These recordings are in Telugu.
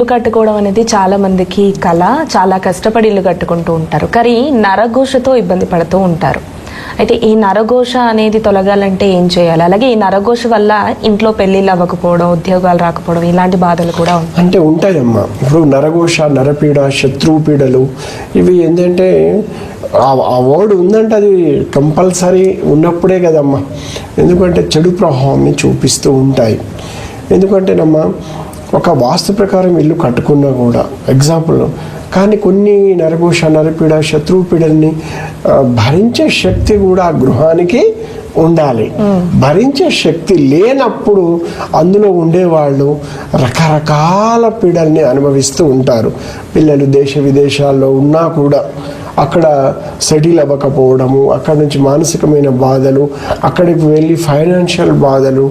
ఇల్లు కట్టుకోవడం అనేది చాలా మందికి కళ, చాలా కష్టపడి ఇల్లు కట్టుకుంటూ ఉంటారు. కానీ నరఘోషతో ఇబ్బంది పడుతూ ఉంటారు. అయితే ఈ నరఘోష అనేది తొలగాలంటే ఏం చేయాలి? అలాగే ఈ నరఘోష వల్ల ఇంట్లో పెళ్లిళ్ళు అవ్వకపోవడం, ఉద్యోగాలు రాకపోవడం ఇలాంటి బాధలు కూడా ఉంటాయి. అంటే ఉంటాయమ్మా. ఇప్పుడు నరఘోష, నరపీడ, శత్రువు పీడలు ఇవి ఏంటంటే ఆ వర్డ్ ఉందంటే అది కంపల్సరీ ఉన్నప్పుడే కదమ్మా. ఎందుకంటే చెడు ప్రభావాన్ని చూపిస్తూ ఉంటాయి. ఎందుకంటేనమ్మా ఒక వాస్తు ప్రకారం ఇల్లు కట్టుకున్నా కూడా ఎగ్జాంపుల్, కానీ కొన్ని నరఘోష, నరపీడ, శత్రువు పీడల్ని భరించే శక్తి కూడా ఆ గృహానికి ఉండాలి. భరించే శక్తి లేనప్పుడు అందులో ఉండేవాళ్ళు రకరకాల పీడల్ని అనుభవిస్తూ ఉంటారు. పిల్లలు దేశ విదేశాల్లో ఉన్నా కూడా అక్కడ సెటిల్ అవ్వకపోవడము, అక్కడ నుంచి మానసికమైన బాధలు, అక్కడికి వెళ్ళి ఫైనాన్షియల్ బాధలు,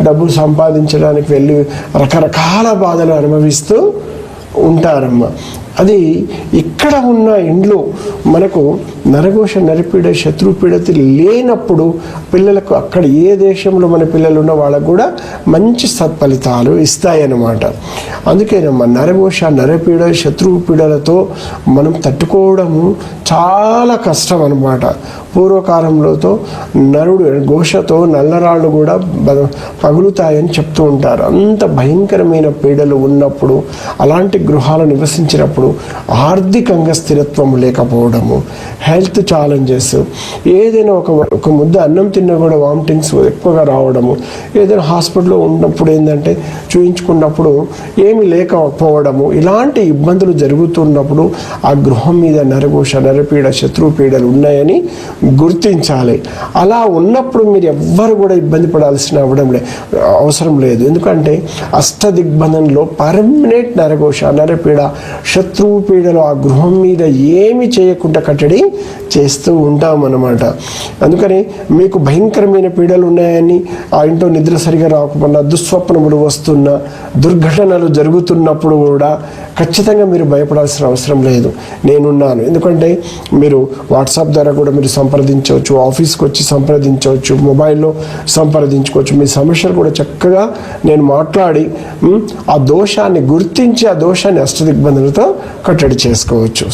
డబ్బు సంపాదించడానికి వెళ్ళి రకరకాల బాధలు అనుభవిస్తూ ఉంటారమ్మ. అది ఇక్కడ ఉన్న ఇండ్లు మనకు నరఘోష, నరపీడ, శత్రుపీడతి లేనప్పుడు పిల్లలకు అక్కడ ఏ దేశంలో మన పిల్లలు ఉన్న వాళ్ళకు కూడా మంచి సత్ఫలితాలు ఇస్తాయన్నమాట. అందుకేనమ్మా నరఘోష, నరపీడ, శత్రువు పీడలతో మనం తట్టుకోవడము చాలా కష్టం అన్నమాట. పూర్వకాలంలోతో నరుడు ఘోషతో నల్లరాళ్ళు కూడా పగులుతాయని చెప్తూ ఉంటారు. అంత భయంకరమైన పీడలు ఉన్నప్పుడు, అలాంటి గృహాలు నివసించినప్పుడు ఆర్థికంగా స్థిరత్వం లేకపోవడము, హెల్త్ ఛాలెంజెస్, ఏదైనా ఒక ముద్ద అన్నం తిన్నా కూడా వామిటింగ్స్ ఎక్కువగా రావడము, ఏదైనా హాస్పిటల్లో ఉన్నప్పుడు ఏంటంటే చూయించుకున్నప్పుడు ఏమి లేకపోవడము, ఇలాంటి ఇబ్బందులు జరుగుతున్నప్పుడు ఆ గృహం మీద నరఘోష, నరపీడ, శత్రువు పీడలు ఉన్నాయని గుర్తించాలి. అలా ఉన్నప్పుడు మీరు ఎవ్వరు కూడా ఇబ్బంది పడాల్సిన అవసరం లేదు. ఎందుకంటే అష్టదిగ్బంధంలో పర్మనెంట్ నరఘోష, నరపీడ, శత్రువు పీడలు ఆ గృహం మీద ఏమి చేయకుండా కట్టడి చేస్తూ ఉంటామన్నమాట. అందుకని మీకు భయంకరమైన పీడలు ఉన్నాయని, ఆ ఇంట్లో నిద్ర సరిగా రాకుండా, దుస్వప్నములు వస్తున్నా, దుర్ఘటనలు జరుగుతున్నప్పుడు కూడా ఖచ్చితంగా మీరు భయపడాల్సిన అవసరం లేదు. నేనున్నాను. ఎందుకంటే మీరు వాట్సాప్ ద్వారా కూడా మీరు సంప్రదించవచ్చు, ఆఫీస్కి వచ్చి సంప్రదించవచ్చు, మొబైల్లో సంప్రదించుకోవచ్చు. మీ సమస్యలు కూడా చక్కగా నేను మాట్లాడి ఆ దోషాన్ని గుర్తించి ఆ దోషాన్ని అష్టదిగ్బంధులతో కట్టడి చేసుకోవచ్చు.